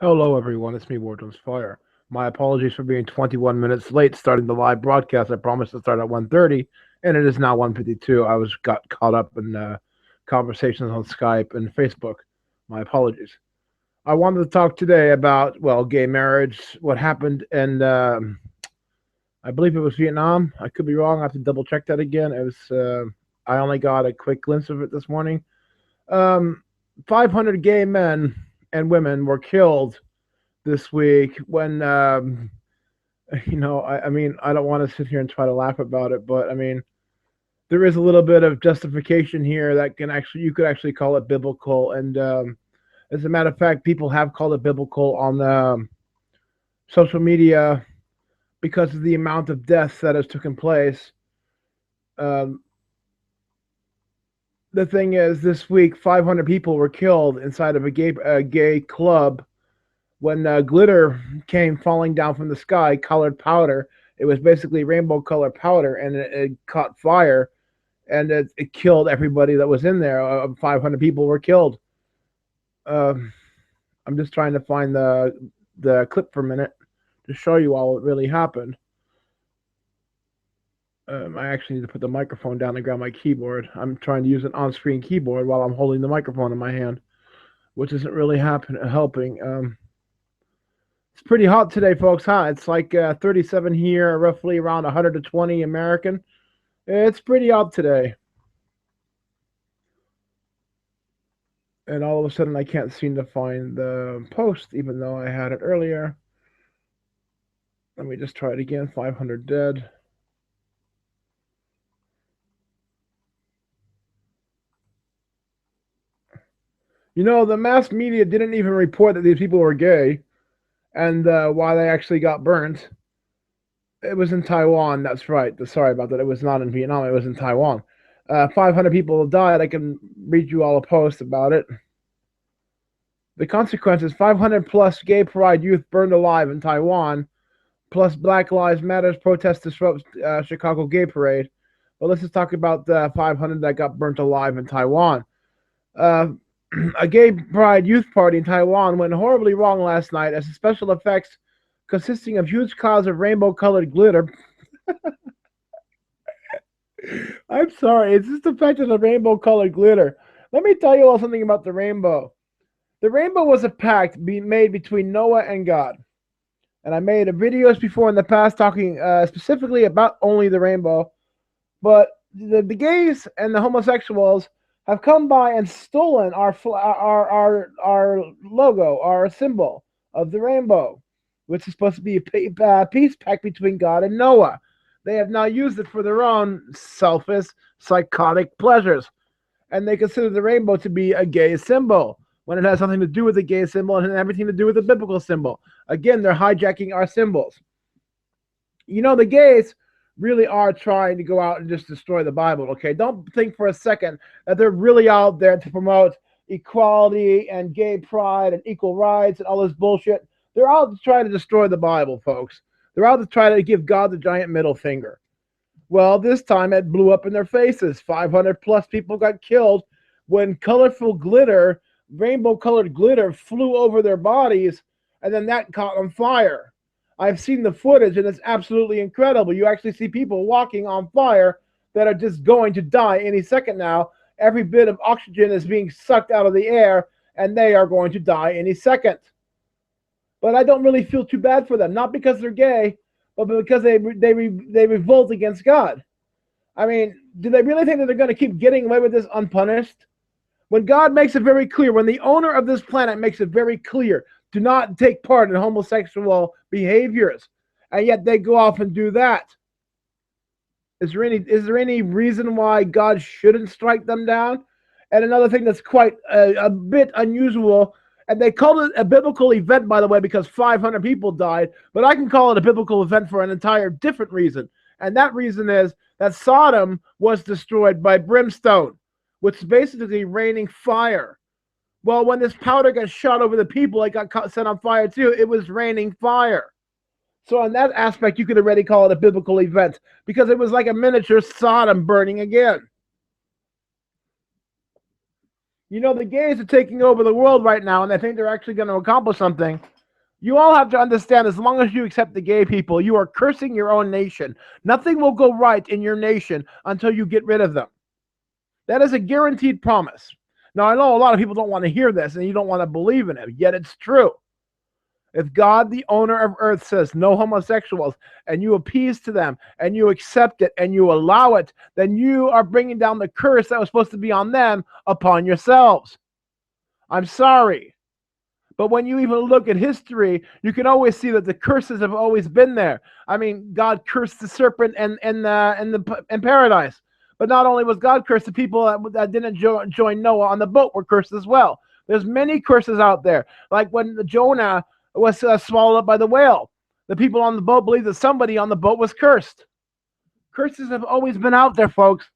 Hello, everyone. It's me, Wardrum's Fire. My apologies for being 21 minutes late starting the live broadcast. I promised to start at 1:30, and it is now 1:52. I got caught up in conversations on Skype and Facebook. My apologies. I wanted to talk today about, well, gay marriage, what happened, and I believe it was Vietnam. I could be wrong. I have to double check that again. It was. I only got a quick glimpse of it this morning. Um, 500 gay men and women were killed this week when I mean, I don't want to sit here and try to laugh about it, but I mean, there is a little bit of justification here that can actually, you could actually call it biblical. And as a matter of fact, people have called it biblical on social media because of the amount of deaths that has taken place. um, the thing is, this week 500 people were killed inside of a gay club when glitter came falling down from the sky, colored powder. It was basically rainbow colored powder, and it caught fire, and it killed everybody that was in there. 500 people were killed. Um I'm just trying to find the clip for a minute to show you all what really happened. I actually need to put the microphone down and grab my keyboard. I'm trying to use an on-screen keyboard while I'm holding the microphone in my hand, which isn't really helping. It's pretty hot today, folks. Huh? It's like 37 here, roughly around 120 American. It's pretty hot today. And all of a sudden, I can't seem to find the post, even though I had it earlier. Let me just try it again. 500 dead. You know, the mass media didn't even report that these people were gay and why they actually got burnt. It was in Taiwan. That's right. Sorry about that. It was not in Vietnam. It was in Taiwan. 500 people died. I can read you all a post about it. The consequences: 500 plus gay pride youth burned alive in Taiwan, plus Black Lives Matters protests disrupt Chicago gay parade. Well, let's just talk about the 500 that got burnt alive in Taiwan. Uh, a gay pride youth party in Taiwan went horribly wrong last night as the special effects consisting of huge clouds of rainbow colored glitter. I'm sorry, it's just the fact of the rainbow colored glitter. Let me tell you all something about the rainbow. The rainbow was a pact being made between Noah and God. And I made videos before in the past talking specifically about only the rainbow. But the gays and the homosexuals have come by and stolen our logo, our symbol of the rainbow, which is supposed to be a peace pact between God and Noah. They have now used it for their own selfish, psychotic pleasures, and they consider the rainbow to be a gay symbol when it has nothing to do with the gay symbol and everything to do with the biblical symbol. Again, they're hijacking our symbols. You know, the gays really are trying to go out and just destroy the Bible, okay? Don't think for a second that they're really out there to promote equality and gay pride and equal rights and all this bullshit. They're out to try to destroy the Bible, folks. They're out to try to give God the giant middle finger. Well, this time it blew up in their faces. 500 plus people got killed when colorful glitter, rainbow colored glitter, flew over their bodies, and then that caught on fire. I've seen the footage, and it's absolutely incredible. You actually see people walking on fire that are just going to die any second now. Every bit of oxygen is being sucked out of the air, and they are going to die any second. But I don't really feel too bad for them, not because they're gay, but because they revolt against God. I mean, do they really think that they're going to keep getting away with this unpunished? When God makes it very clear, when the owner of this planet makes it very clear, do not take part in homosexual behaviors, and yet they go off and do that. Is there any reason why God shouldn't strike them down? And another thing that's quite a bit unusual, and they called it a biblical event, by the way, because 500 people died, but I can call it a biblical event for an entire different reason. And that reason is that Sodom was destroyed by brimstone, which is basically raining fire. Well, when this powder got shot over the people, it got set on fire too. It was raining fire. So in that aspect, you could already call it a biblical event because it was like a miniature Sodom burning again. You know, the gays are taking over the world right now, and they think they're actually going to accomplish something. You all have to understand, as long as you accept the gay people, you are cursing your own nation. Nothing will go right in your nation until you get rid of them. That is a guaranteed promise. Now, I know a lot of people don't want to hear this and you don't want to believe in it, yet it's true. If God, the owner of earth, says no homosexuals, and you appease to them, and you accept it, and you allow it, then you are bringing down the curse that was supposed to be on them upon yourselves. I'm sorry. But when you even look at history, you can always see that the curses have always been there. I mean, God cursed the serpent in paradise. But not only was God cursed, the people that didn't join Noah on the boat were cursed as well. There's many curses out there. Like when Jonah was swallowed up by the whale. The people on the boat believed that somebody on the boat was cursed. Curses have always been out there, folks.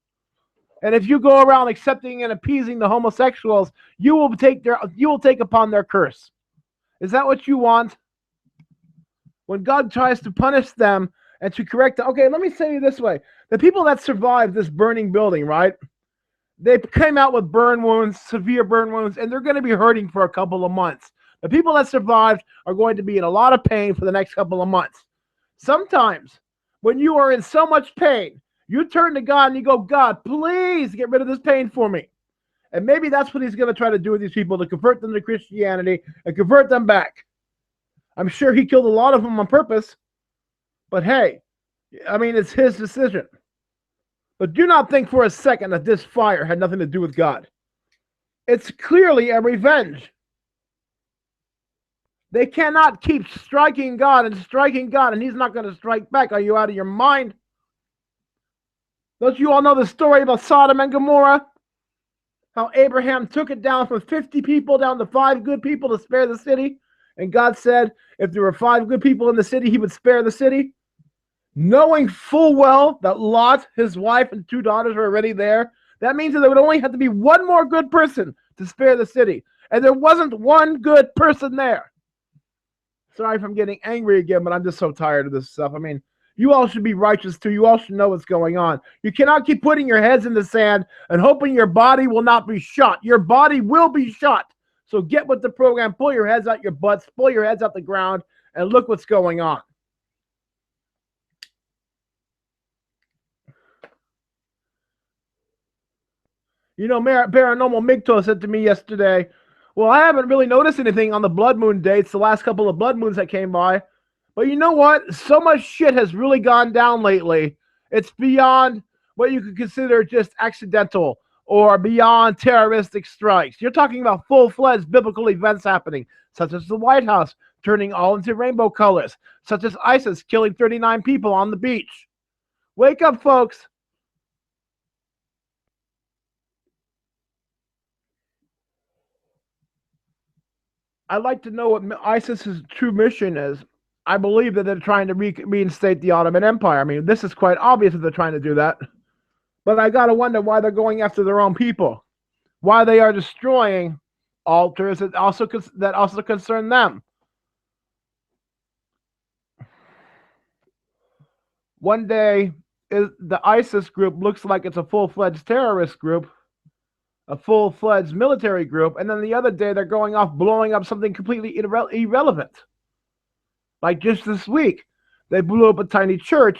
And if you go around accepting and appeasing the homosexuals, you will take upon their curse. Is that what you want? When God tries to punish them and to correct them, okay, let me say it this way. The people that survived this burning building, right? They came out with burn wounds, severe burn wounds, and they're going to be hurting for a couple of months. The people that survived are going to be in a lot of pain for the next couple of months. Sometimes, when you are in so much pain, you turn to God and you go, God, please get rid of this pain for me. And maybe that's what he's going to try to do with these people, to convert them to Christianity and convert them back. I'm sure he killed a lot of them on purpose. But hey, I mean, it's his decision. But do not think for a second that this fire had nothing to do with God. It's clearly a revenge. They cannot keep striking God, and he's not going to strike back. Are you out of your mind? Don't you all know the story about Sodom and Gomorrah? How Abraham took it down from 50 people down to 5 good people to spare the city. And God said if there were 5 good people in the city, he would spare the city. Knowing full well that Lot, his wife, and 2 daughters were already there, that means that there would only have to be one more good person to spare the city. And there wasn't one good person there. Sorry if I'm getting angry again, but I'm just so tired of this stuff. I mean, you all should be righteous too. You all should know what's going on. You cannot keep putting your heads in the sand and hoping your body will not be shot. Your body will be shot. So get with the program. Pull your heads out your butts. Pull your heads out the ground and look what's going on. You know, Paranormal Migto said to me yesterday, well, I haven't really noticed anything on the blood moon dates, the last couple of blood moons that came by. But you know what? So much shit has really gone down lately. It's beyond what you could consider just accidental or beyond terroristic strikes. You're talking about full-fledged biblical events happening, such as the White House turning all into rainbow colors, such as ISIS killing 39 people on the beach. Wake up, folks. I'd like to know what ISIS's true mission is. I believe that they're trying to reinstate the Ottoman Empire. I mean, this is quite obvious that they're trying to do that. But I got to wonder why they're going after their own people. Why they are destroying altars that also concern them. One day, the ISIS group looks like it's a full-fledged terrorist group, a full-fledged military group, and then the other day they're going off blowing up something completely irrelevant. Like just this week, they blew up a tiny church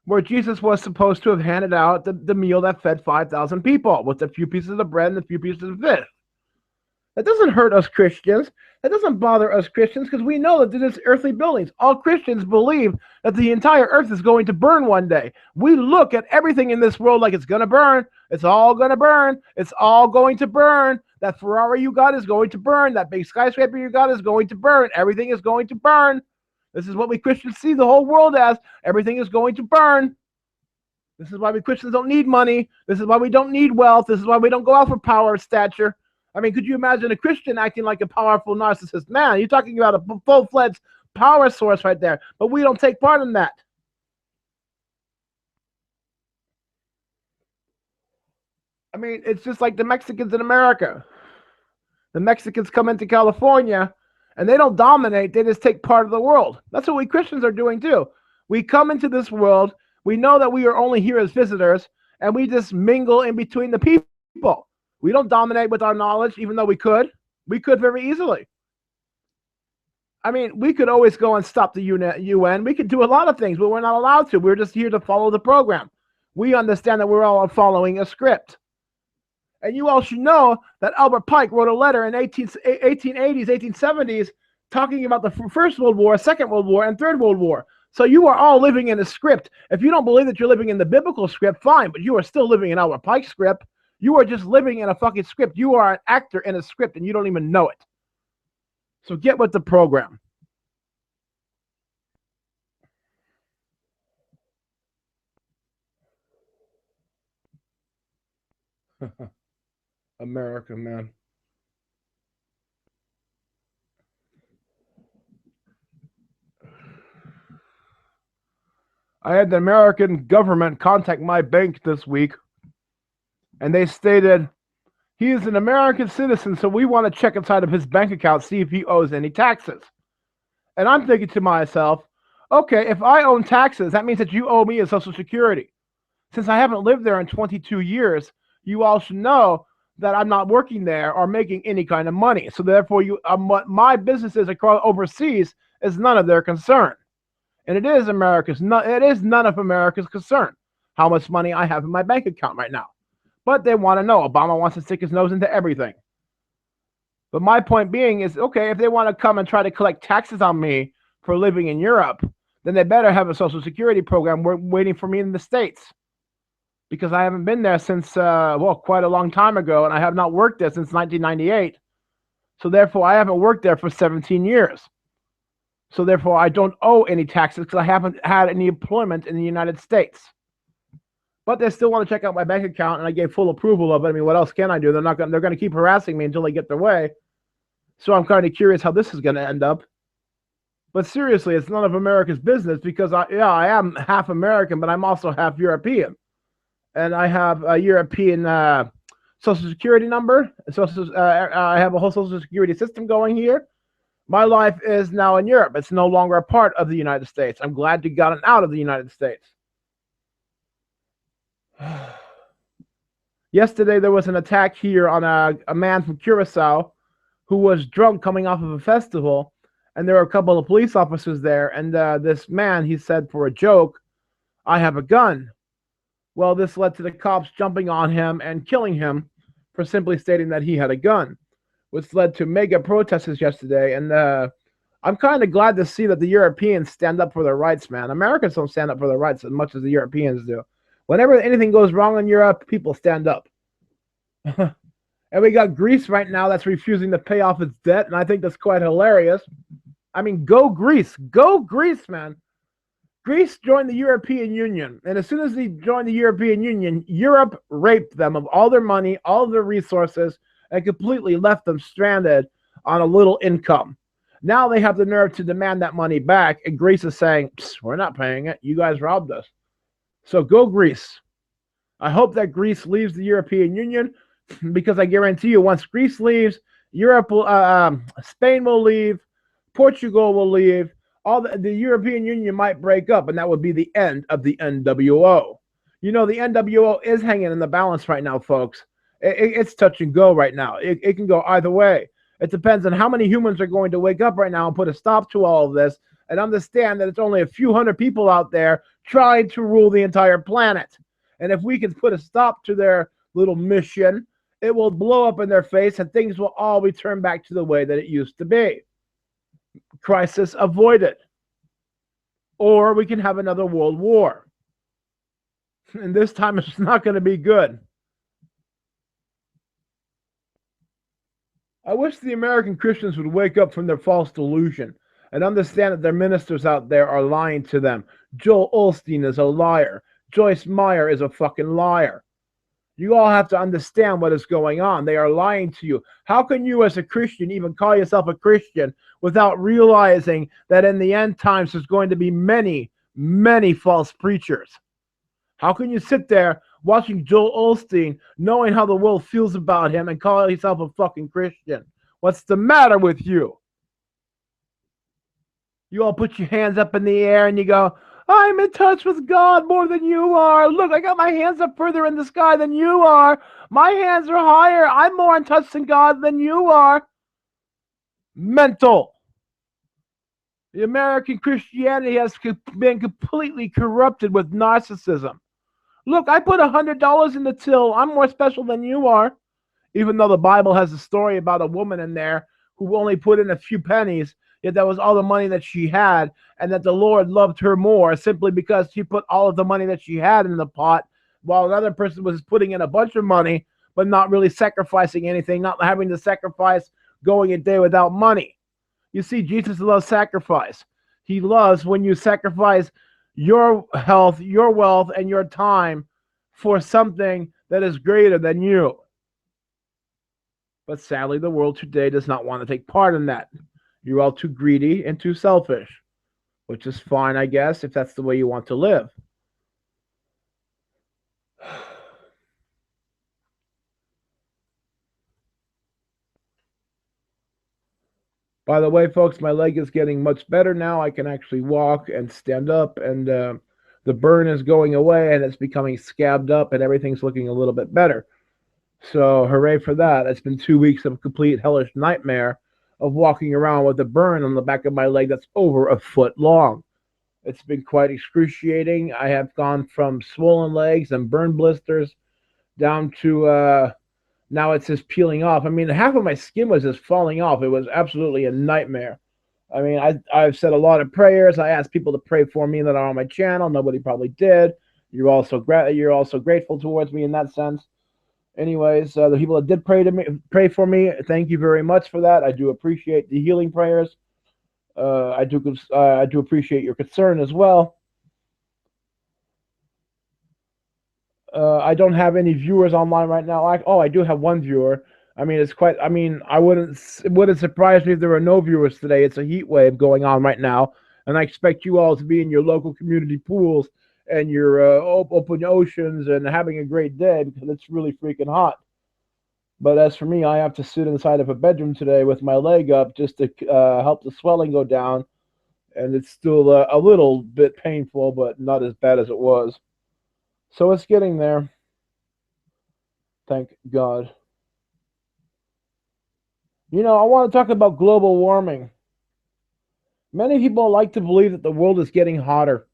where Jesus was supposed to have handed out the meal that fed 5,000 people with a few pieces of bread and a few pieces of fish. That doesn't hurt us Christians. That doesn't bother us Christians because we know that this is earthly buildings. All Christians believe that the entire earth is going to burn one day. We look at everything in this world like it's going to burn. It's all going to burn. It's all going to burn. That Ferrari you got is going to burn. That big skyscraper you got is going to burn. Everything is going to burn. This is what we Christians see the whole world as. Everything is going to burn. This is why we Christians don't need money. This is why we don't need wealth. This is why we don't go out for power or stature. I mean, could you imagine a Christian acting like a powerful narcissist? Man, you're talking about a full-fledged power source right there. But we don't take part in that. I mean, it's just like the Mexicans in America. The Mexicans come into California, and they don't dominate. They just take part of the world. That's what we Christians are doing, too. We come into this world. We know that we are only here as visitors, and we just mingle in between the people. We don't dominate with our knowledge, even though we could. We could very easily. I mean, we could always go and stop the UN. We could do a lot of things, but we're not allowed to. We're just here to follow the program. We understand that we're all following a script. And you all should know that Albert Pike wrote a letter in 1880s, 1870s, talking about the First World War, Second World War, and Third World War. So you are all living in a script. If you don't believe that you're living in the biblical script, fine, but you are still living in Albert Pike's script. You are just living in a fucking script. You are an actor in a script, and you don't even know it. So get with the program. America, man. I had the American government contact my bank this week, and they stated he is an American citizen, so we want to check inside of his bank account, see if he owes any taxes. And I'm thinking to myself, okay, if I owe taxes, that means that you owe me a Social Security. Since I haven't lived there in 22 years, you all should know that I'm not working there or making any kind of money. So therefore, what my businesses across overseas is none of their concern. And it is none of America's concern how much money I have in my bank account right now. But they want to know. Obama wants to stick his nose into everything. But my point being is, okay, if they want to come and try to collect taxes on me for living in Europe, then they better have a Social Security program waiting for me in the States. Because I haven't been there since, quite a long time ago, and I have not worked there since 1998. So therefore, I haven't worked there for 17 years. So therefore, I don't owe any taxes because I haven't had any employment in the United States. But they still want to check out my bank account, and I gave full approval of it. I mean, what else can I do? They're going to keep harassing me until they get their way. So I'm kind of curious how this is going to end up. But seriously, it's none of America's business because I am half American, but I'm also half European. And I have a European Social Security number. I have a whole Social Security system going here. My life is now in Europe. It's no longer a part of the United States. I'm glad to gotten out of the United States. Yesterday, there was an attack here on a man from Curacao who was drunk coming off of a festival. And there were a couple of police officers there. And this man, he said for a joke, "I have a gun." Well, this led to the cops jumping on him and killing him for simply stating that he had a gun, which led to mega protests yesterday. And I'm kind of glad to see that the Europeans stand up for their rights, man. Americans don't stand up for their rights as much as the Europeans do. Whenever anything goes wrong in Europe, people stand up. And we got Greece right now that's refusing to pay off its debt, and I think that's quite hilarious. I mean, go Greece. Go Greece, man. Greece joined the European Union, and as soon as they joined the European Union, Europe raped them of all their money, all of their resources, and completely left them stranded on a little income. Now they have the nerve to demand that money back, and Greece is saying, "We're not paying it. You guys robbed us." So go Greece. I hope that Greece leaves the European Union, because I guarantee you, once Greece leaves, Spain will leave, Portugal will leave. The European Union might break up, and that would be the end of the NWO. You know, the NWO is hanging in the balance right now, folks. It's touch and go right now. It can go either way. It depends on how many humans are going to wake up right now and put a stop to all of this and understand that it's only a few hundred people out there trying to rule the entire planet. And if we can put a stop to their little mission, it will blow up in their face and things will all return back to the way that it used to be. Crisis avoided. Or we can have another world war. And this time it's not going to be good. I wish the American Christians would wake up from their false delusion and understand that their ministers out there are lying to them. Joel Osteen is a liar. Joyce Meyer is a fucking liar. You all have to understand what is going on. They are lying to you. How can you as a Christian even call yourself a Christian without realizing that in the end times there's going to be many, many false preachers? How can you sit there watching Joel Osteen, knowing how the world feels about him, and call yourself a fucking Christian? What's the matter with you? You all put your hands up in the air and you go, I'm in touch with God more than you are. Look, I got my hands up further in the sky than you are. My hands are higher. I'm more in touch with God than you are. Mental. The American Christianity has been completely corrupted with narcissism. Look, I put $100 in the till. I'm more special than you are. Even though the Bible has a story about a woman in there who only put in a few pennies, yet that was all the money that she had, and that the Lord loved her more simply because she put all of the money that she had in the pot, while another person was putting in a bunch of money, but not really sacrificing anything, not having to sacrifice going a day without money. You see, Jesus loves sacrifice. He loves when you sacrifice your health, your wealth, and your time for something that is greater than you. But sadly, the world today does not want to take part in that. You're all too greedy and too selfish, which is fine, I guess, if that's the way you want to live. By the way, folks, my leg is getting much better now. I can actually walk and stand up, and the burn is going away, and it's becoming scabbed up, and everything's looking a little bit better. So, hooray for that. It's been 2 weeks of complete hellish nightmare of walking around with a burn on the back of my leg that's over a foot long. It's been quite excruciating. I have gone from swollen legs and burn blisters down to now it's just peeling off. I mean, half of my skin was just falling off. It was absolutely a nightmare. I mean, I've said a lot of prayers. I asked people to pray for me that are on my channel. Nobody probably did. You're also grateful towards me in that sense. Anyways, the people that did pray for me, thank you very much for that. I do appreciate the healing prayers. I do appreciate your concern as well. I don't have any viewers online right now. I do have one viewer. I mean, it's quite. I mean, it wouldn't surprise me if there were no viewers today. It's a heat wave going on right now, and I expect you all to be in your local community pools and your open oceans and having a great day because it's really freaking hot. But as for me, I have to sit inside of a bedroom today with my leg up just to help the swelling go down, and it's still a little bit painful, but not as bad as it was. So it's getting there. Thank God. You know, I want to talk about global warming. Many people like to believe that the world is getting hotter,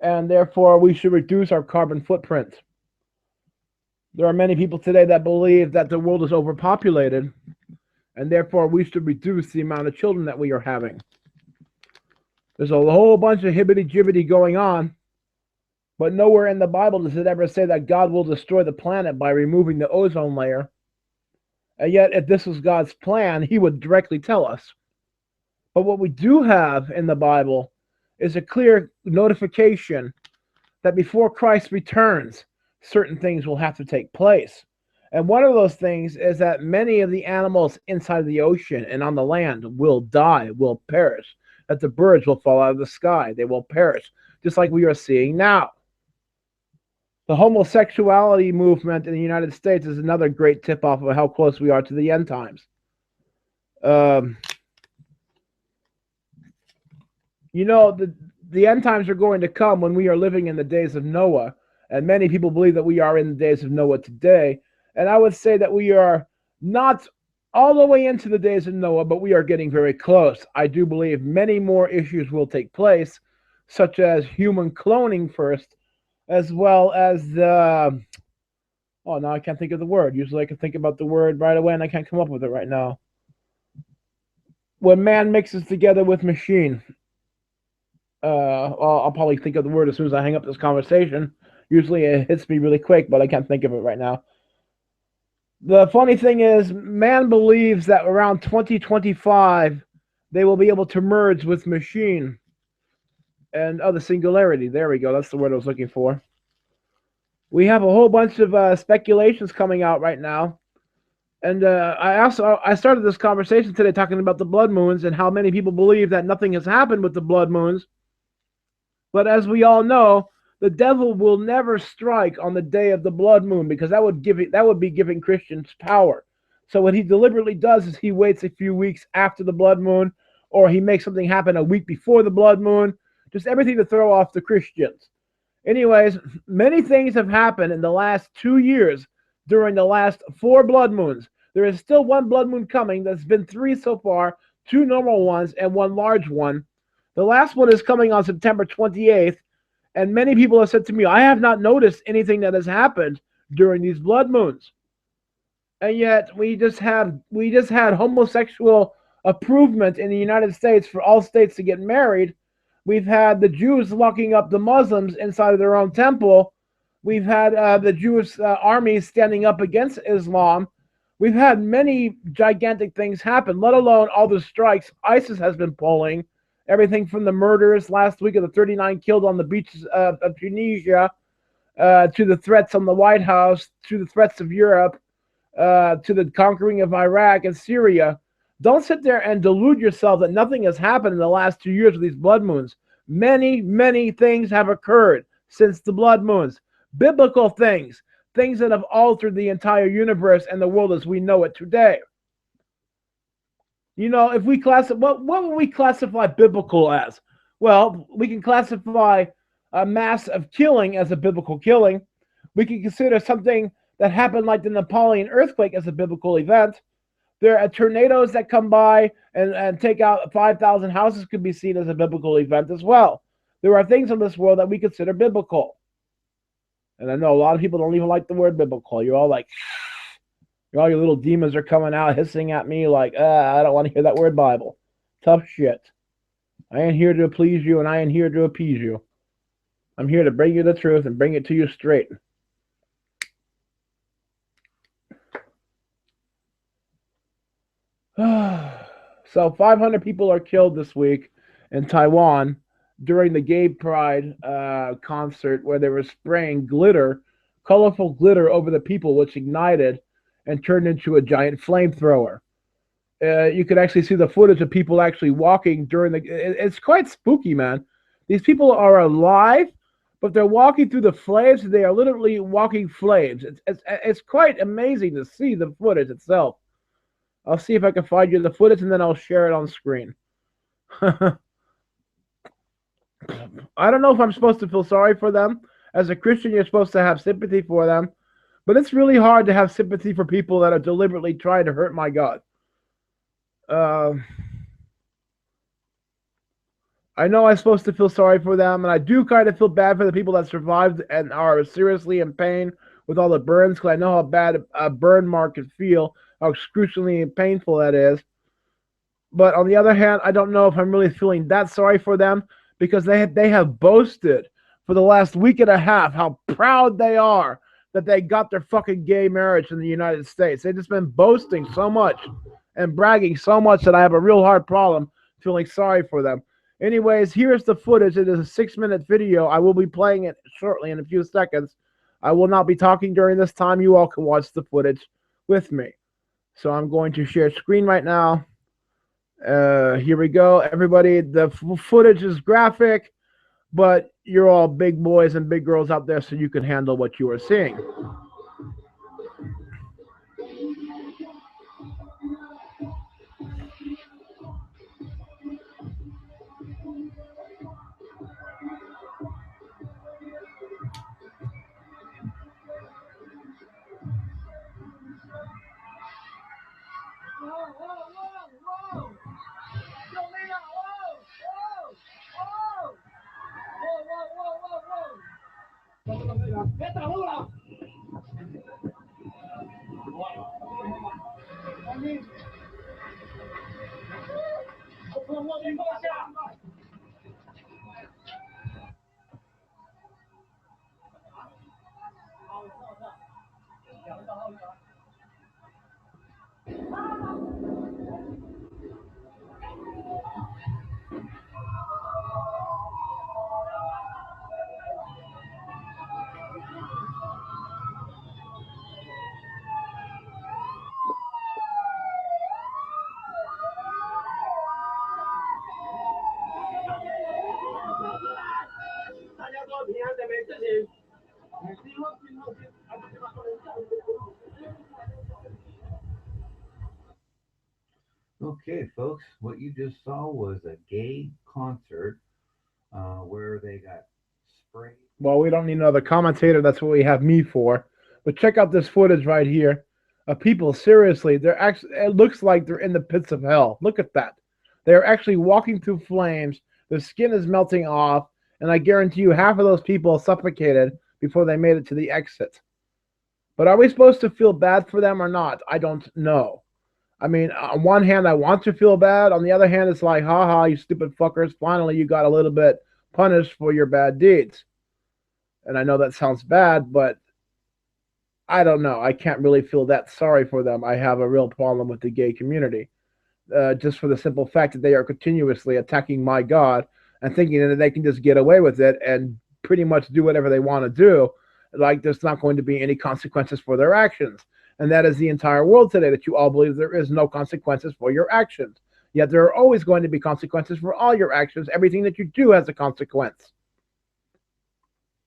and therefore we should reduce our carbon footprint. There are many people today that believe that the world is overpopulated, and therefore we should reduce the amount of children that we are having. There's a whole bunch of hibbity-jibbity going on, but nowhere in the Bible does it ever say that God will destroy the planet by removing the ozone layer. And yet, if this was God's plan, he would directly tell us. But what we do have in the Bible is a clear notification that before Christ returns, certain things will have to take place. And one of those things is that many of the animals inside the ocean and on the land will die, will perish. That the birds will fall out of the sky. They will perish, just like we are seeing now. The homosexuality movement in the United States is another great tip-off of how close we are to the end times. You know, the end times are going to come when we are living in the days of Noah, and many people believe that we are in the days of Noah today. And I would say that we are not all the way into the days of Noah, but we are getting very close. I do believe many more issues will take place, such as human cloning first, as well as the, now I can't think of the word. Usually I can think about the word right away, and I can't come up with it right now. When man mixes together with machine, I'll probably think of the word as soon as I hang up this conversation. Usually it hits me really quick, but I can't think of it right now. The funny thing is, man believes that around 2025, they will be able to merge with machine. And the singularity. There we go. That's the word I was looking for. We have a whole bunch of speculations coming out right now. And I started this conversation today talking about the blood moons and how many people believe that nothing has happened with the blood moons. But as we all know, the devil will never strike on the day of the blood moon because that would be giving Christians power. So what he deliberately does is he waits a few weeks after the blood moon, or he makes something happen a week before the blood moon, just everything to throw off the Christians. Anyways, many things have happened in the last 2 years during the last four blood moons. There is still one blood moon coming. There's been three so far, two normal ones and one large one. The last one is coming on September 28th, and many people have said to me, I have not noticed anything that has happened during these blood moons. And yet we just had homosexual approval in the United States for all states to get married. We've had the Jews locking up the Muslims inside of their own temple. We've had the Jewish army standing up against Islam. We've had many gigantic things happen, let alone all the strikes ISIS has been pulling. Everything from the murders last week of the 39 killed on the beaches of Tunisia, to the threats on the White House, to the threats of Europe, to the conquering of Iraq and Syria. Don't sit there and delude yourself that nothing has happened in the last 2 years with these blood moons. Many, many things have occurred since the blood moons. Biblical things, things that have altered the entire universe and the world as we know it today. If we what would we classify biblical as? Well, we can classify a mass of killing as a biblical killing. We can consider something that happened like the Napoleon earthquake as a biblical event. There are tornadoes that come by and take out 5,000 houses could be seen as a biblical event as well. There are things in this world that we consider biblical. And I know a lot of people don't even like the word biblical. You're all like, all your little demons are coming out hissing at me like, I don't want to hear that word Bible. Tough shit. I ain't here to please you, and I ain't here to appease you. I'm here to bring you the truth and bring it to you straight. So 500 people are killed this week in Taiwan during the Gay Pride concert where they were spraying glitter, colorful glitter over the people, which ignited and turned into a giant flamethrower. You could actually see the footage of people actually walking during it's quite spooky, man. These people are alive, but they're walking through the flames. They are literally walking flames. It's quite amazing to see the footage itself. I'll see if I can find you the footage and then I'll share it on screen. I don't know if I'm supposed to feel sorry for them. As a Christian, you're supposed to have sympathy for them. But it's really hard to have sympathy for people that are deliberately trying to hurt my God. I know I'm supposed to feel sorry for them, and I do kind of feel bad for the people that survived and are seriously in pain with all the burns, because I know how bad a burn mark can feel, how excruciatingly painful that is. But on the other hand, I don't know if I'm really feeling that sorry for them, because they have boasted for the last week and a half how proud they are that they got their fucking gay marriage in the United States. They've just been boasting so much and bragging so much that I have a real hard problem feeling sorry for them. Anyways, here's the footage. It is a 6-minute video. I will be playing it shortly in a few seconds. I will not be talking during this time. You all can watch the footage with me. So I'm going to share screen right now. Here we go. Everybody, the footage is graphic, but you're all big boys and big girls out there, so you can handle what you are seeing. Okay, folks, what you just saw was a gay concert where they got sprayed. Well, we don't need another commentator. That's what we have me for. But check out this footage right here of people. Seriously, they're actually. It looks like they're in the pits of hell. Look at that. They are actually walking through flames. Their skin is melting off, and I guarantee you, half of those people suffocated before they made it to the exit. But are we supposed to feel bad for them or not? I don't know. I mean, on one hand, I want to feel bad. On the other hand, it's like, haha, you stupid fuckers. Finally, you got a little bit punished for your bad deeds. And I know that sounds bad, but I don't know. I can't really feel that sorry for them. I have a real problem with the gay community, just for the simple fact that they are continuously attacking my God and thinking that they can just get away with it and pretty much do whatever they want to do. Like there's not going to be any consequences for their actions. And that is the entire world today, that you all believe there is no consequences for your actions. Yet there are always going to be consequences for all your actions. Everything that you do has a consequence.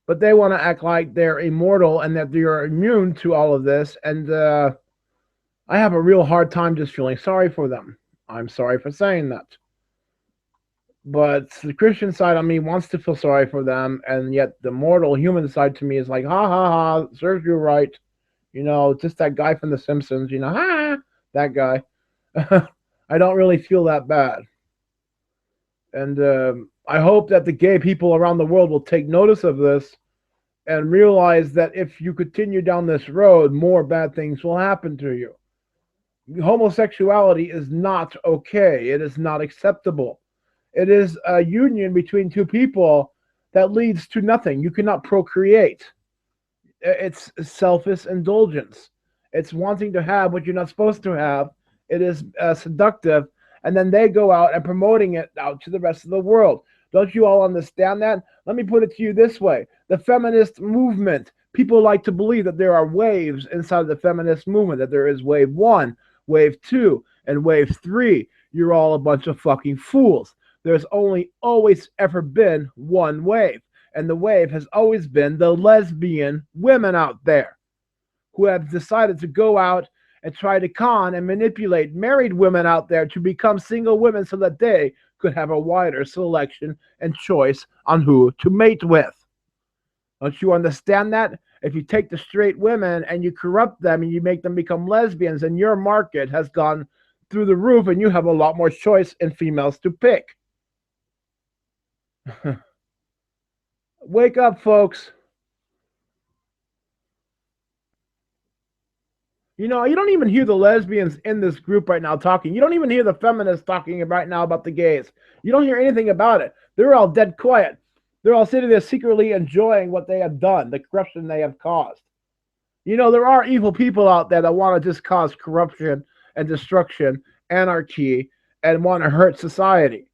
But they want to act like they're immortal and that they're immune to all of this. And I have a real hard time just feeling sorry for them. I'm sorry for saying that. But the Christian side of me wants to feel sorry for them, and yet the mortal human side to me is like, ha ha ha, serves you right. You know, just that guy from The Simpsons, you know, ha, that guy. I don't really feel that bad. And I hope that the gay people around the world will take notice of this and realize that if you continue down this road, more bad things will happen to you. Homosexuality is not okay, it is not acceptable. It is a union between two people that leads to nothing. You cannot procreate. It's selfish indulgence. It's wanting to have what you're not supposed to have. It is seductive, and then they go out and promoting it out to the rest of the world. Don't you all understand that? Let me put it to you this way: the feminist movement. People like to believe that there are waves inside of the feminist movement. That there is wave one, wave two, and wave three. You're all a bunch of fucking fools. There's only always ever been one wave, and the wave has always been the lesbian women out there who have decided to go out and try to con and manipulate married women out there to become single women so that they could have a wider selection and choice on who to mate with. Don't you understand that? If you take the straight women and you corrupt them and you make them become lesbians, and your market has gone through the roof and you have a lot more choice in females to pick. Wake up, folks. You know, you don't even hear the lesbians in this group right now talking. You don't even hear the feminists talking right now about the gays. You don't hear anything about it. They're all dead quiet. They're all sitting there secretly enjoying what they have done, the corruption they have caused. You know, there are evil people out there that want to just cause corruption and destruction, anarchy, and want to hurt society.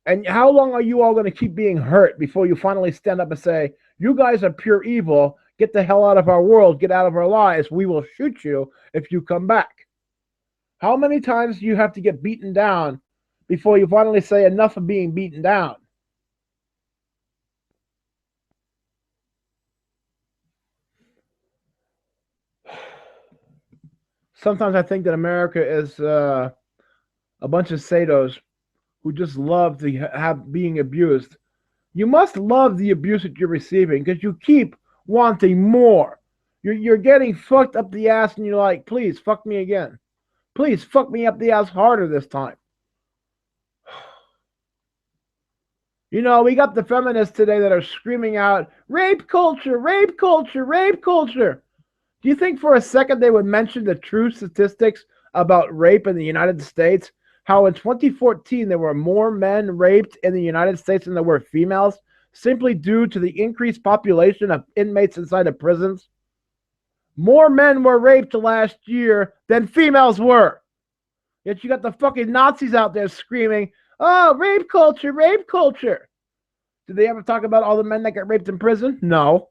And how long are you all going to keep being hurt before you finally stand up and say, you guys are pure evil, get the hell out of our world, get out of our lives, we will shoot you if you come back? How many times do you have to get beaten down before you finally say enough of being beaten down? Sometimes I think that America is a bunch of sados who just love to have being abused. You must love the abuse that you're receiving because you keep wanting more. You're getting fucked up the ass and you're like, please fuck me again. Please fuck me up the ass harder this time. You know, we got the feminists today that are screaming out, rape culture, rape culture, rape culture. Do you think for a second they would mention the true statistics about rape in the United States? How in 2014 there were more men raped in the United States than there were females, simply due to the increased population of inmates inside of prisons? More men were raped last year than females were. Yet you got the fucking Nazis out there screaming, oh, rape culture, rape culture. Did they ever talk about all the men that got raped in prison? No.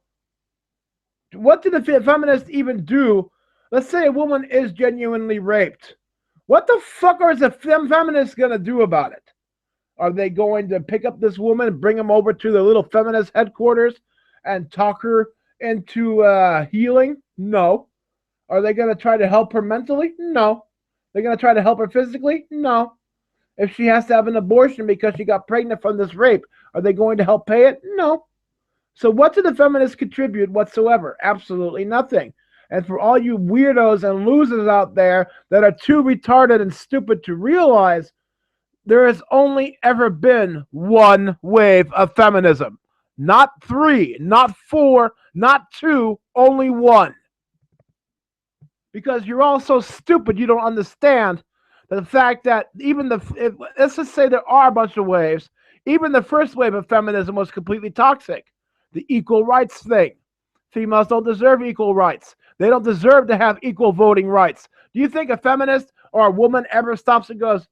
What did the feminists even do? Let's say a woman is genuinely raped. What the fuck are the feminists going to do about it? Are they going to pick up this woman and bring him over to the little feminist headquarters and talk her into healing? No. Are they going to try to help her mentally? No. They're going to try to help her physically? No. If she has to have an abortion because she got pregnant from this rape, are they going to help pay it? No. So what do the feminists contribute whatsoever? Absolutely nothing. And for all you weirdos and losers out there that are too retarded and stupid to realize, there has only ever been one wave of feminism. Not three, not four, not two, only one. Because you're all so stupid you don't understand the fact that let's just say there are a bunch of waves, even the first wave of feminism was completely toxic. The equal rights thing. Females don't deserve equal rights. They don't deserve to have equal voting rights. Do you think a feminist or a woman ever stops and goes,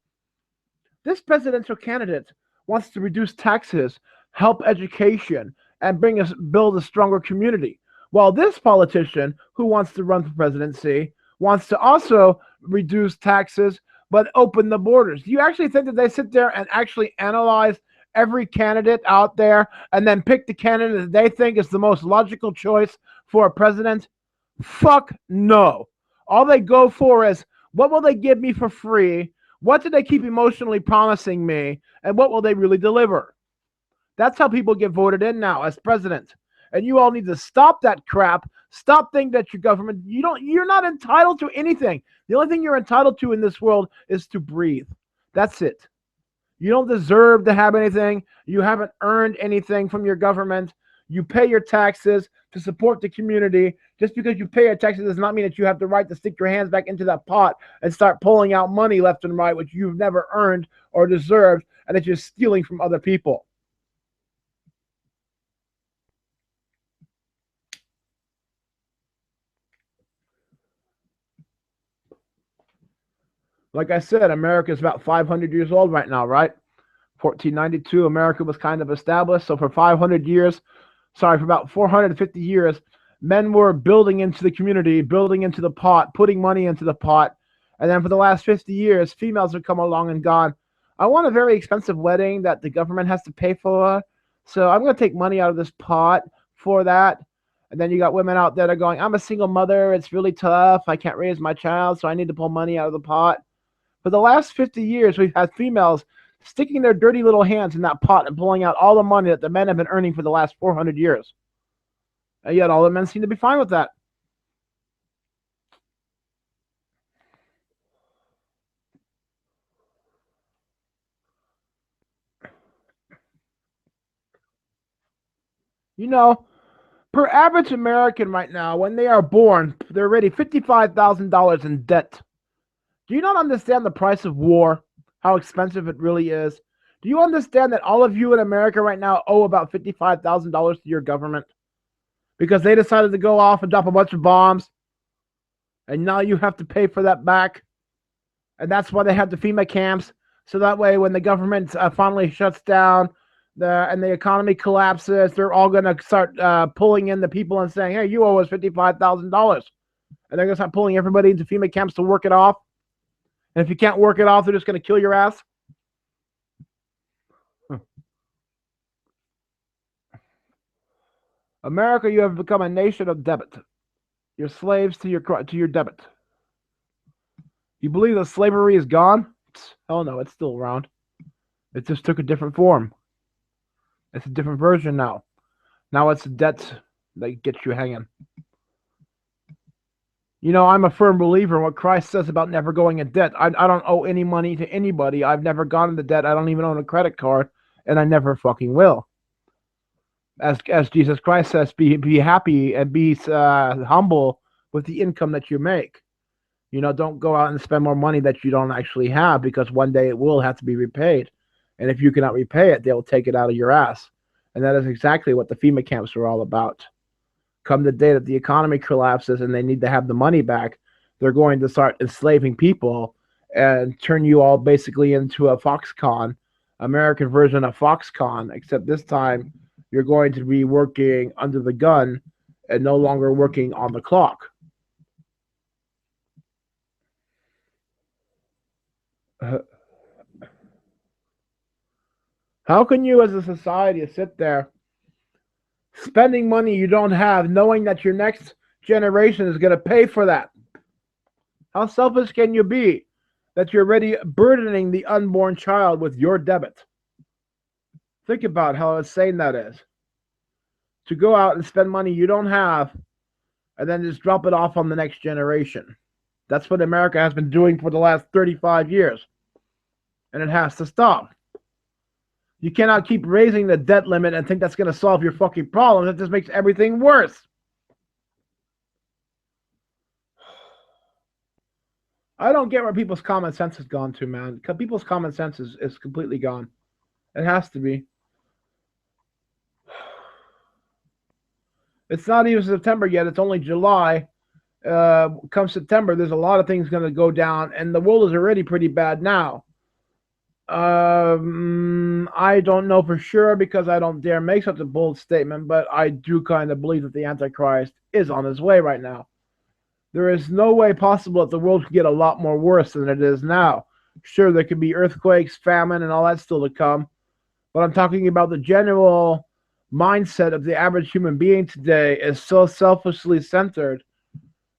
this presidential candidate wants to reduce taxes, help education, and build a stronger community? While this politician who wants to run for presidency wants to also reduce taxes but open the borders. Do you actually think that they sit there and actually analyze every candidate out there and then pick the candidate that they think is the most logical choice for a president? Fuck no. All they go for is, what will they give me for free? What do they keep emotionally promising me? And what will they really deliver? That's how people get voted in now as president. And you all need to stop that crap. Stop thinking that your government, you're not entitled to anything. The only thing you're entitled to in this world is to breathe. That's it. You don't deserve to have anything. You haven't earned anything from your government. You pay your taxes to support the community. Just because you pay your taxes does not mean that you have the right to stick your hands back into that pot and start pulling out money left and right, which you've never earned or deserved, and that you're stealing from other people. Like I said, America is about 500 years old right now, right? 1492, America was kind of established. So for 500 years, for about 450 years, men were building into the community, building into the pot, putting money into the pot. And then for the last 50 years, females have come along and gone, I want a very expensive wedding that the government has to pay for. So I'm going to take money out of this pot for that. And then you got women out there that are going, I'm a single mother. It's really tough. I can't raise my child, so I need to pull money out of the pot. For the last 50 years, we've had females sticking their dirty little hands in that pot and pulling out all the money that the men have been earning for the last 400 years. And yet all the men seem to be fine with that. You know, per average American right now, when they are born, they're already $55,000 in debt. Do you not understand the price of war? How expensive it really is? Do you understand that all of you in America right now owe about $55,000 to your government? Because they decided to go off and drop a bunch of bombs. And now you have to pay for that back. And that's why they have the FEMA camps. So that way when the government finally shuts down and the economy collapses, they're all going to start pulling in the people and saying, hey, you owe us $55,000. And they're going to start pulling everybody into FEMA camps to work it off. And if you can't work it off, they're just going to kill your ass. America, you have become a nation of debit. You're slaves to your debit. You believe that slavery is gone? Hell no, it's still around. It just took a different form. It's a different version now. Now it's a debt that gets you hanging. You know, I'm a firm believer in what Christ says about never going in debt. I don't owe any money to anybody. I've never gone into debt. I don't even own a credit card, and I never fucking will. As Jesus Christ says, be happy and be humble with the income that you make. You know, don't go out and spend more money that you don't actually have, because one day it will have to be repaid. And if you cannot repay it, they'll take it out of your ass. And that is exactly what the FEMA camps are all about. Come the day that the economy collapses and they need to have the money back, they're going to start enslaving people and turn you all basically into a Foxconn, American version of Foxconn, except this time you're going to be working under the gun and no longer working on the clock. How can you as a society sit there spending money you don't have, knowing that your next generation is going to pay for that? How selfish can you be? that you're already burdening the unborn child with your debit. Think about how insane that is. To go out and spend money you don't have and then just drop it off on the next generation. That's what America has been doing for the last 35 years. And it has to stop. You cannot keep raising the debt limit and think that's going to solve your fucking problems. It just makes everything worse. I don't get where people's common sense has gone to, man. People's common sense is completely gone. It has to be. It's not even September yet. It's only July. Come September, there's a lot of things going to go down, and the world is already pretty bad now. I don't know for sure because I don't dare make such a bold statement, but I do kind of believe that the Antichrist is on his way right now. There is no way possible that the world could get a lot more worse than it is now. Sure, there could be earthquakes, famine, and all that still to come, but I'm talking about the general mindset of the average human being today is so selfishly centered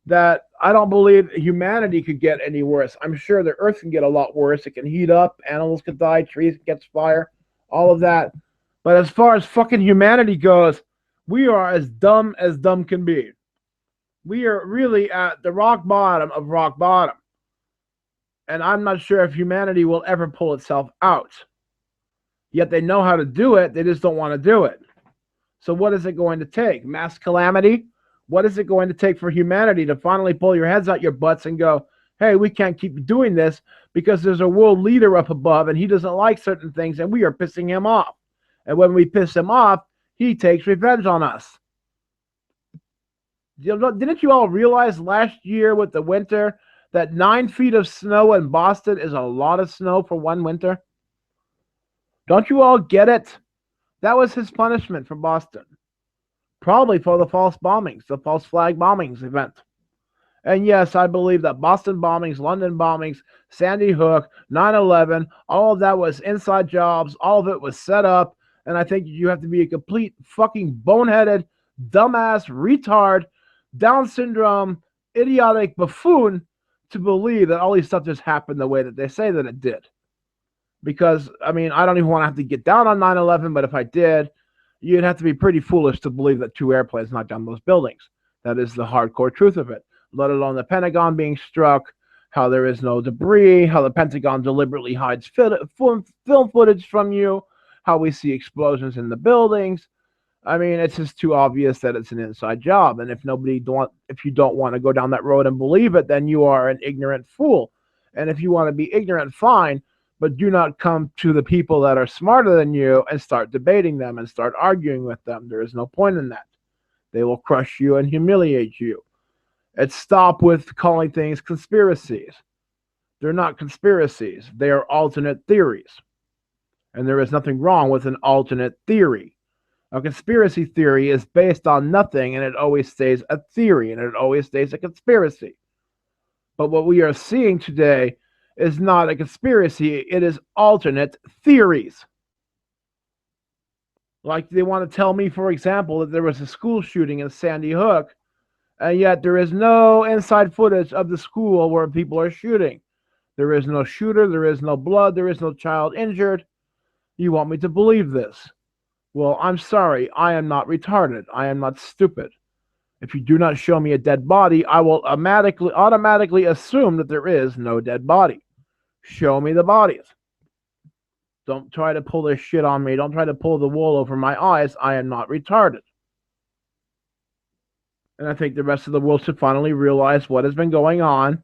that I don't believe humanity could get any worse. I'm sure the earth can get a lot worse. It can heat up, animals can die, trees can catch fire, all of that. But as far as fucking humanity goes, we are as dumb can be. We are really at the rock bottom of rock bottom. And I'm not sure if humanity will ever pull itself out. Yet they know how to do it, they just don't want to do it. So what is it going to take? Mass calamity? What is it going to take for humanity to finally pull your heads out your butts and go, hey, we can't keep doing this because there's a world leader up above and he doesn't like certain things and we are pissing him off. And when we piss him off, he takes revenge on us. Didn't you all realize last year with the winter that 9 feet of snow in Boston is a lot of snow for one winter? Don't you all get it? That was his punishment for Boston. Probably for the false bombings, the false flag bombings event. And yes, I believe that Boston bombings, London bombings, Sandy Hook, 9/11, all of that was inside jobs. All of it was set up. And I think you have to be a complete fucking boneheaded, dumbass, retard, Down syndrome, idiotic buffoon to believe that all these stuff just happened the way that they say that it did. Because, I mean, I don't even want to have to get down on 9/11, but if I did, you'd have to be pretty foolish to believe that 2 airplanes knocked down those buildings. That is the hardcore truth of it, let alone the Pentagon being struck, how there is no debris, how the Pentagon deliberately hides film footage from you, how we see explosions in the buildings. I mean, it's just too obvious that it's an inside job. And if you don't want to go down that road and believe it, then you are an ignorant fool. And if you want to be ignorant, fine, but do not come to the people that are smarter than you and start debating them and start arguing with them. There is no point in that. They will crush you and humiliate you. And stop with calling things conspiracies. They're not conspiracies. They are alternate theories. And there is nothing wrong with an alternate theory. A conspiracy theory is based on nothing, and it always stays a theory, and it always stays a conspiracy. But what we are seeing today is not a conspiracy, it is alternate theories. Like they want to tell me, for example, that there was a school shooting in Sandy Hook, and yet there is no inside footage of the school where people are shooting. There is no shooter, there is no blood, there is no child injured. You want me to believe this? Well, I'm sorry, I am not retarded. I am not stupid. If you do not show me a dead body, I will automatically assume that there is no dead body. Show me the bodies. Don't try to pull this shit on me. Don't try to pull the wool over my eyes. I am not retarded. And I think the rest of the world should finally realize what has been going on,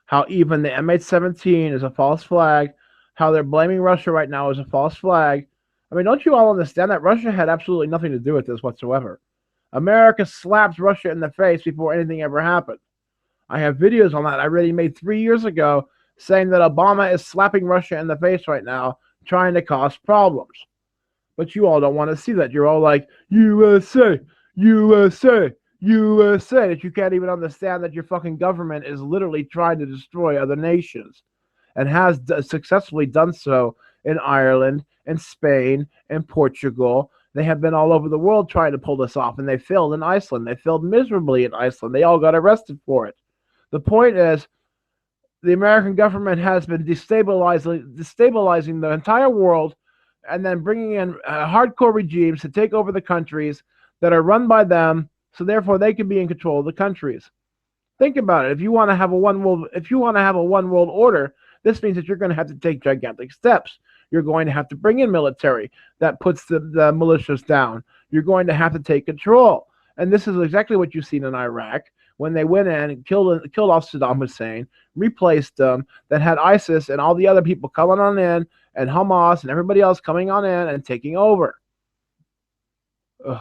how even the MH17 is a false flag, how they're blaming Russia right now as a false flag. I mean, don't you all understand that Russia had absolutely nothing to do with this whatsoever? America slapped Russia in the face before anything ever happened. I have videos on that I already made 3 years ago saying that Obama is slapping Russia in the face right now, trying to cause problems. But you all don't want to see that. You're all like, USA, USA, USA, that you can't even understand that your fucking government is literally trying to destroy other nations and has successfully done so in Ireland and Spain and Portugal. They have been all over the world trying to pull this off, and they failed in Iceland. They failed miserably in Iceland. They all got arrested for it. The point is, the American government has been destabilizing the entire world, and then bringing in hardcore regimes to take over the countries that are run by them, so therefore they can be in control of the countries. Think about it. If you want to have a one world order, this means that you're going to have to take gigantic steps. You're going to have to bring in military that puts the militias down. You're going to have to take control. And this is exactly what you've seen in Iraq when they went in and killed off Saddam Hussein, replaced them, that had ISIS and all the other people coming on in, and Hamas and everybody else coming on in and taking over. Ugh.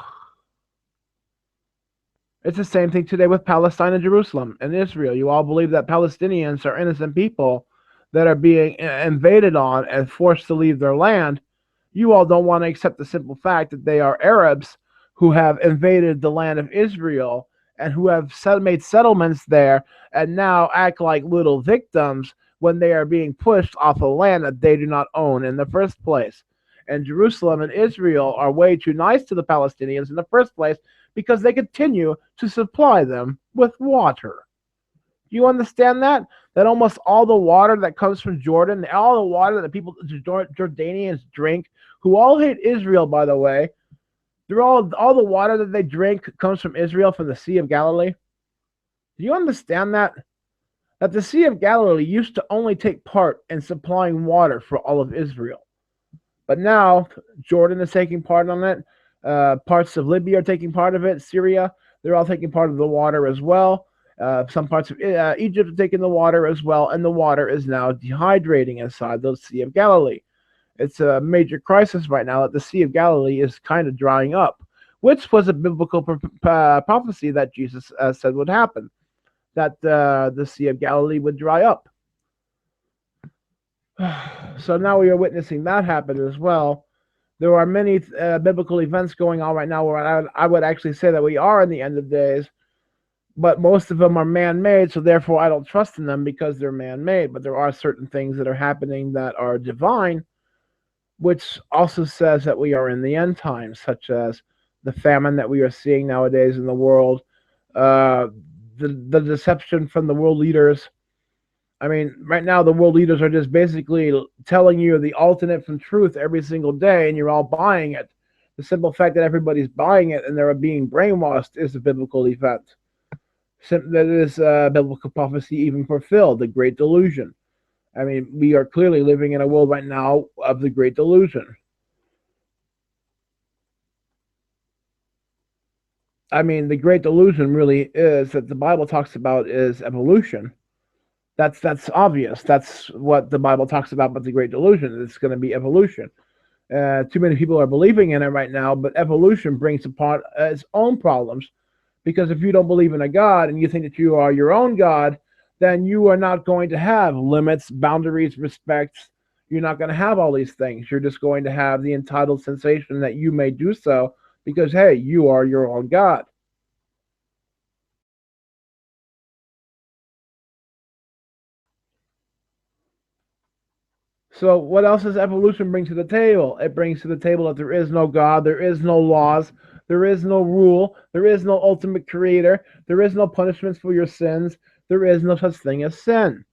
It's the same thing today with Palestine and Jerusalem and Israel. You all believe that Palestinians are innocent people that are being invaded on and forced to leave their land. You all don't want to accept the simple fact that they are Arabs who have invaded the land of Israel and who have made settlements there and now act like little victims when they are being pushed off a land that they do not own in the first place. And Jerusalem and Israel are way too nice to the Palestinians in the first place because they continue to supply them with water. Do you understand that? That almost all the water that comes from Jordan, all the water that the Jordanians drink, who all hate Israel, by the way, they're all the water that they drink comes from Israel, from the Sea of Galilee. Do you understand that? That the Sea of Galilee used to only take part in supplying water for all of Israel. But now Jordan is taking part on it. Parts of Libya are taking part of it. Syria, they're all taking part of the water as well. Some parts of Egypt are taking the water as well, and the water is now dehydrating inside the Sea of Galilee. It's a major crisis right now that the Sea of Galilee is kind of drying up, which was a biblical prophecy that Jesus said would happen, that the Sea of Galilee would dry up. So now we are witnessing that happen as well. There are many biblical events going on right now where I would actually say that we are in the end of days, but most of them are man-made, so therefore I don't trust in them because they're man-made. But there are certain things that are happening that are divine, which also says that we are in the end times, such as the famine that we are seeing nowadays in the world, the deception from the world leaders. I mean, right now the world leaders are just basically telling you the alternate from truth every single day, and you're all buying it. The simple fact that everybody's buying it and they're being brainwashed is a biblical event. That is biblical prophecy even fulfilled, the Great Delusion. I mean, we are clearly living in a world right now of the Great Delusion. I mean, the Great Delusion really is, that the Bible talks about, is evolution. That's obvious. That's what the Bible talks about, but the Great Delusion. It's going to be evolution. Too many people are believing in it right now, but evolution brings upon its own problems, because if you don't believe in a God and you think that you are your own God, then you are not going to have limits, boundaries, respects. You're not going to have all these things. You're just going to have the entitled sensation that you may do so because, hey, you are your own God. So what else does evolution bring to the table? It brings to the table that there is no God, there is no laws, there is no rule, there is no ultimate creator, there is no punishments for your sins, there is no such thing as sin.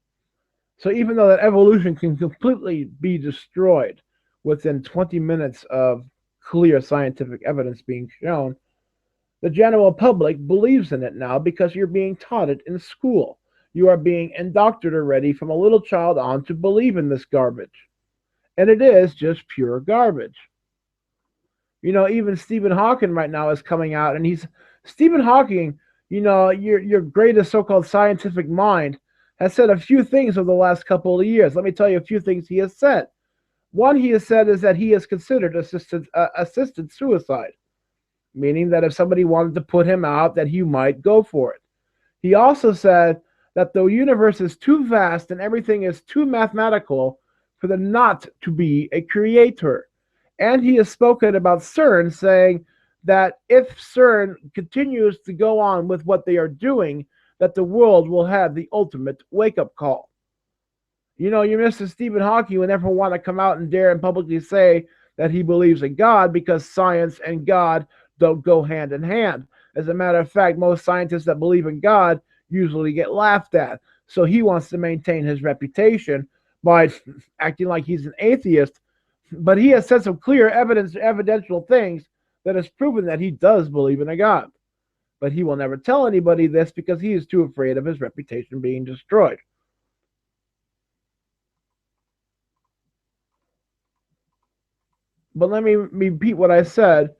So even though that evolution can completely be destroyed within 20 minutes of clear scientific evidence being shown, the general public believes in it now because you're being taught it in school. You are being indoctrinated already from a little child on to believe in this garbage. And it is just pure garbage. You know, even Stephen Hawking right now is coming out, and Stephen Hawking, you know, your greatest so-called scientific mind, has said a few things over the last couple of years. Let me tell you a few things he has said. One he has said is that he has considered assisted suicide, meaning that if somebody wanted to put him out, that he might go for it. He also said that the universe is too vast and everything is too mathematical for there not to be a creator. And he has spoken about CERN, saying that if CERN continues to go on with what they are doing, that the world will have the ultimate wake-up call. You know, your Mr. Stephen Hawking would never want to come out and dare and publicly say that he believes in God, because science and God don't go hand in hand. As a matter of fact, most scientists that believe in God usually get laughed at. So he wants to maintain his reputation by acting like he's an atheist, but he has said some clear evidential things that has proven that he does believe in a God. But he will never tell anybody this because he is too afraid of his reputation being destroyed. But let me repeat what I said.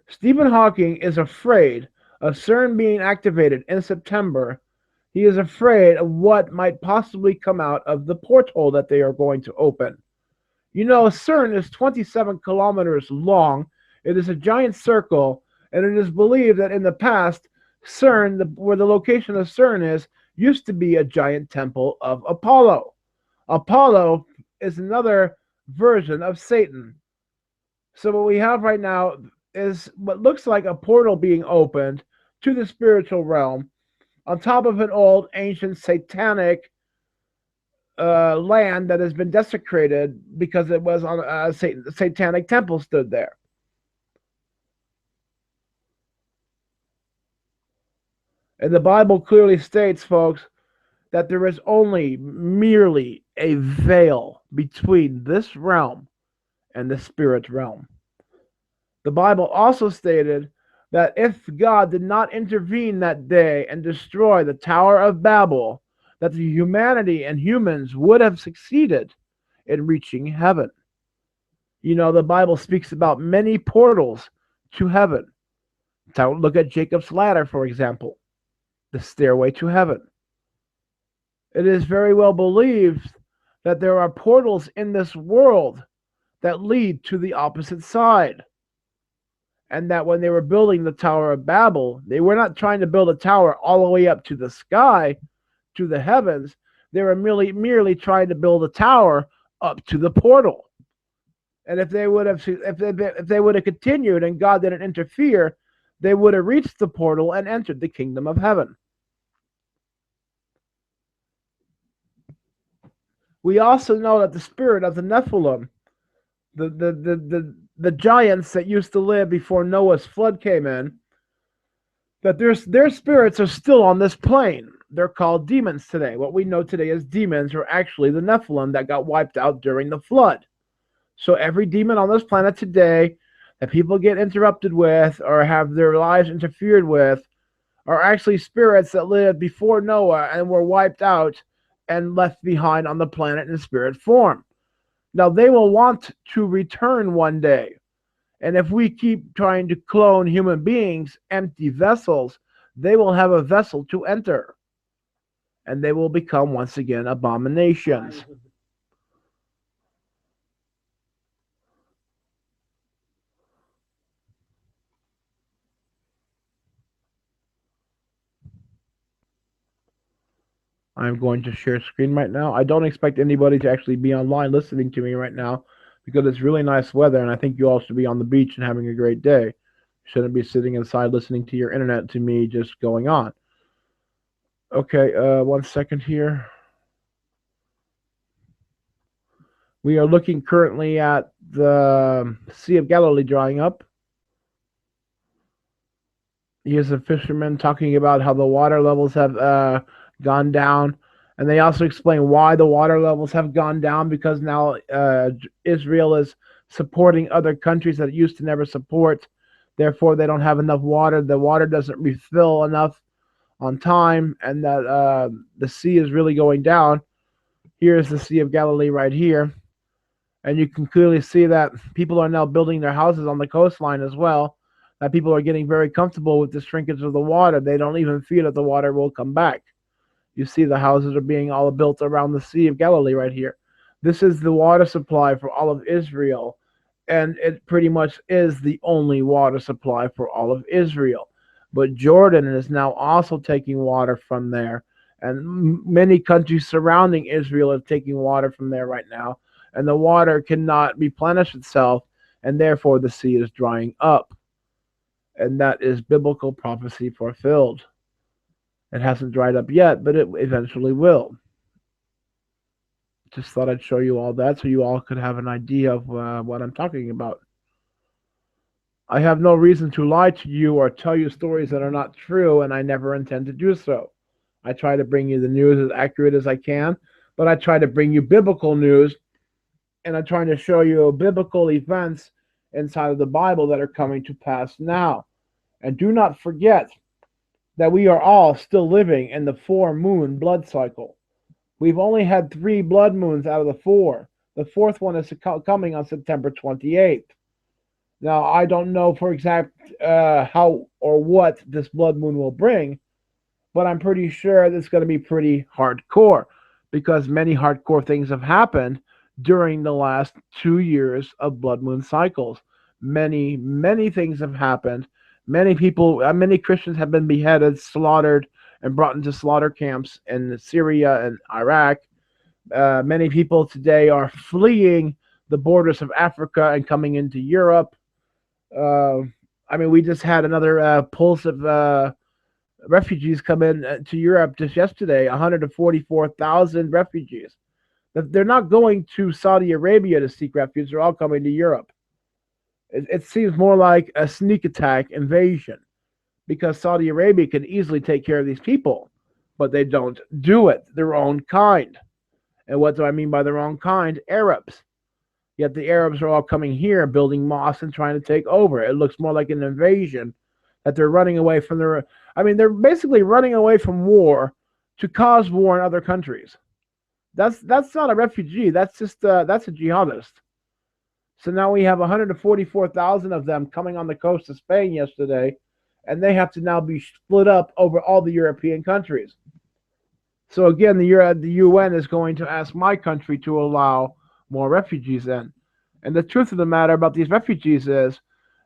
Stephen Hawking is afraid of CERN being activated in September. He is afraid of what might possibly come out of the porthole that they are going to open. You know, CERN is 27 kilometers long. It is a giant circle, and it is believed that in the past, CERN, where the location of CERN is, used to be a giant temple of Apollo. Apollo is another version of Satan. So what we have right now is what looks like a portal being opened to the spiritual realm on top of an old ancient satanic land that has been desecrated because it was on a satanic temple stood there. And the Bible clearly states, folks, that there is only merely a veil between this realm and the spirit realm. The Bible also stated that if God did not intervene that day and destroy the Tower of Babel, that the humanity and humans would have succeeded in reaching heaven. You know, the Bible speaks about many portals to heaven. Look at Jacob's ladder, for example, the stairway to heaven. It is very well believed that there are portals in this world that lead to the opposite side. And that when they were building the Tower of Babel, they were not trying to build a tower all the way up to the sky, to the heavens. They were merely trying to build a tower up to the portal. And if they would have continued and God didn't interfere, they would have reached the portal and entered the kingdom of heaven. We also know that the spirit of the Nephilim, the giants that used to live before Noah's flood came in, that their spirits are still on this plane. They're called demons today. What we know today as demons are actually the Nephilim that got wiped out during the flood. So every demon on this planet today that people get interrupted with or have their lives interfered with are actually spirits that lived before Noah and were wiped out and left behind on the planet in spirit form. Now, they will want to return one day. And if we keep trying to clone human beings, empty vessels, they will have a vessel to enter. And they will become, once again, abominations. I'm going to share screen right now. I don't expect anybody to actually be online listening to me right now because it's really nice weather and I think you all should be on the beach and having a great day. You shouldn't be sitting inside listening to your internet to me just going on. Okay, 1 second here. We are looking currently at the Sea of Galilee drying up. Here's a fisherman talking about how the water levels have gone down. And they also explain why the water levels have gone down, because now Israel is supporting other countries that it used to never support. Therefore, they don't have enough water. The water doesn't refill enough on time, and that the sea is really going down. Here's the Sea of Galilee right here. And you can clearly see that people are now building their houses on the coastline as well. That people are getting very comfortable with the shrinkage of the water. They don't even fear that the water will come back. You see the houses are being all built around the Sea of Galilee right here. This is the water supply for all of Israel. And it pretty much is the only water supply for all of Israel. But Jordan is now also taking water from there. And many countries surrounding Israel are taking water from there right now. And the water cannot replenish itself. And therefore the sea is drying up. And that is biblical prophecy fulfilled. It hasn't dried up yet, but it eventually will. Just thought I'd show you all that so you all could have an idea of what I'm talking about. I have no reason to lie to you or tell you stories that are not true, and I never intend to do so. I try to bring you the news as accurate as I can, but I try to bring you biblical news, and I'm trying to show you biblical events inside of the Bible that are coming to pass now. And do not forget that we are all still living in the 4 moon blood cycle. We've only had 3 blood moons out of the 4. The 4th one is coming on September 28th. Now, I don't know for exact how or what this blood moon will bring, but I'm pretty sure it's going to be pretty hardcore because many hardcore things have happened during the last 2 years of blood moon cycles. Many, many things have happened. Many people, many Christians have been beheaded, slaughtered, and brought into slaughter camps in Syria and Iraq. Many people today are fleeing the borders of Africa and coming into Europe. I mean, we just had another pulse of refugees come in to Europe just yesterday, 144,000 refugees. They're not going to Saudi Arabia to seek refuge. They're all coming to Europe. It seems more like a sneak attack invasion because Saudi Arabia can easily take care of these people, but they don't do it. Their own kind. And what do I mean by their own kind? Arabs. Yet the Arabs are all coming here, building mosques and trying to take over. It looks more like an invasion that they're running away from their. I mean, they're basically running away from war to cause war in other countries. That's not a refugee. That's just that's a jihadist. So now we have 144,000 of them coming on the coast of Spain yesterday, and they have to now be split up over all the European countries. So again, the UN is going to ask my country to allow more refugees in. And the truth of the matter about these refugees is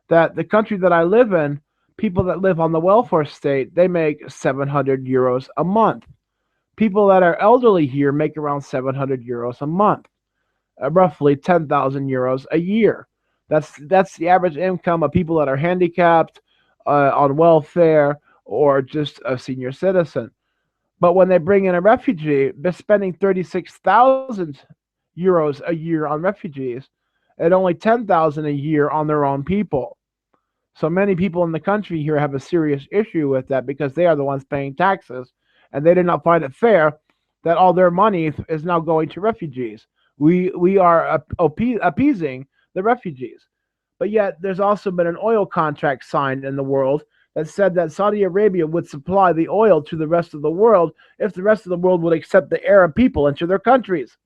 that the country that I live in, people that live on the welfare state, they make 700 euros a month. People that are elderly here make around 700 euros a month, roughly 10,000 euros a year. That's the average income of people that are handicapped, on welfare, or just a senior citizen. But when they bring in a refugee, they're spending 36,000 euros a year on refugees and only 10,000 a year on their own people. So many people in the country here have a serious issue with that because they are the ones paying taxes, and they do not find it fair that all their money is now going to refugees. We are appeasing the refugees. But yet there's also been an oil contract signed in the world that said that Saudi Arabia would supply the oil to the rest of the world if the rest of the world would accept the Arab people into their countries.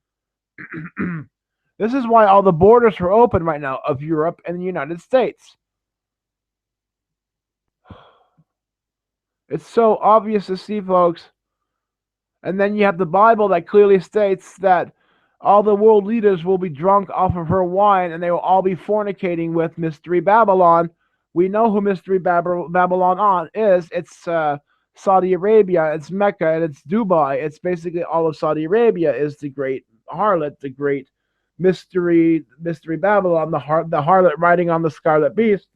This is why all the borders are open right now of Europe and the United States. It's so obvious to see, folks. And then you have the Bible that clearly states that all the world leaders will be drunk off of her wine, and they will all be fornicating with Mystery Babylon. We know who Mystery Babylon is. It's Saudi Arabia, it's Mecca, and it's Dubai. It's basically all of Saudi Arabia is the great harlot, the great Mystery Babylon, the harlot riding on the scarlet beast.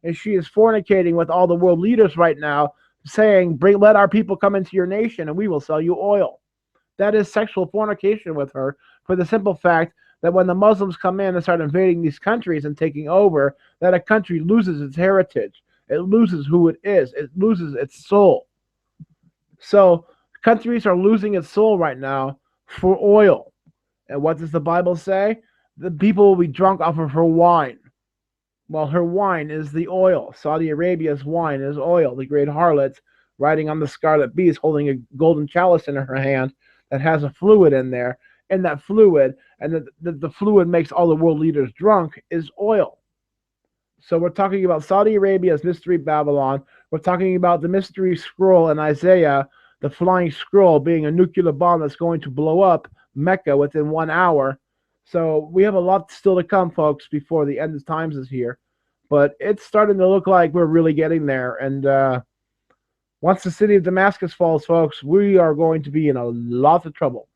And she is fornicating with all the world leaders right now, saying, let our people come into your nation and we will sell you oil. That is sexual fornication with her, for the simple fact that when the Muslims come in and start invading these countries and taking over, that a country loses its heritage. It loses who it is. It loses its soul. So countries are losing its soul right now for oil. And what does the Bible say? The people will be drunk off of her wine. Well, her wine is the oil. Saudi Arabia's wine is oil. The great harlot riding on the scarlet beast, holding a golden chalice in her hand that has a fluid in there. And that fluid, and the fluid makes all the world leaders drunk, is oil. So we're talking about Saudi Arabia's Mystery Babylon. We're talking about the mystery scroll in Isaiah, the flying scroll being a nuclear bomb that's going to blow up Mecca within 1 hour. So we have a lot still to come, folks, before the end of times is here. But it's starting to look like we're really getting there. And once the city of Damascus falls, folks, we are going to be in a lot of trouble.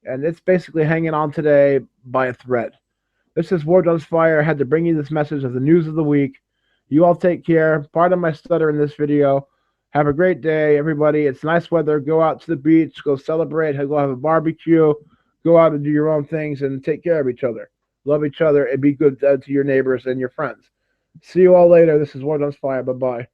And it's basically hanging on today by a thread. This is Ward Does Fire. I had to bring you this message of the news of the week. You all take care. Pardon my stutter in this video. Have a great day, everybody. It's nice weather. Go out to the beach. Go celebrate. Go have a barbecue. Go out and do your own things and take care of each other. Love each other and be good to your neighbors and your friends. See you all later. This is Ward Does Fire. Bye-bye.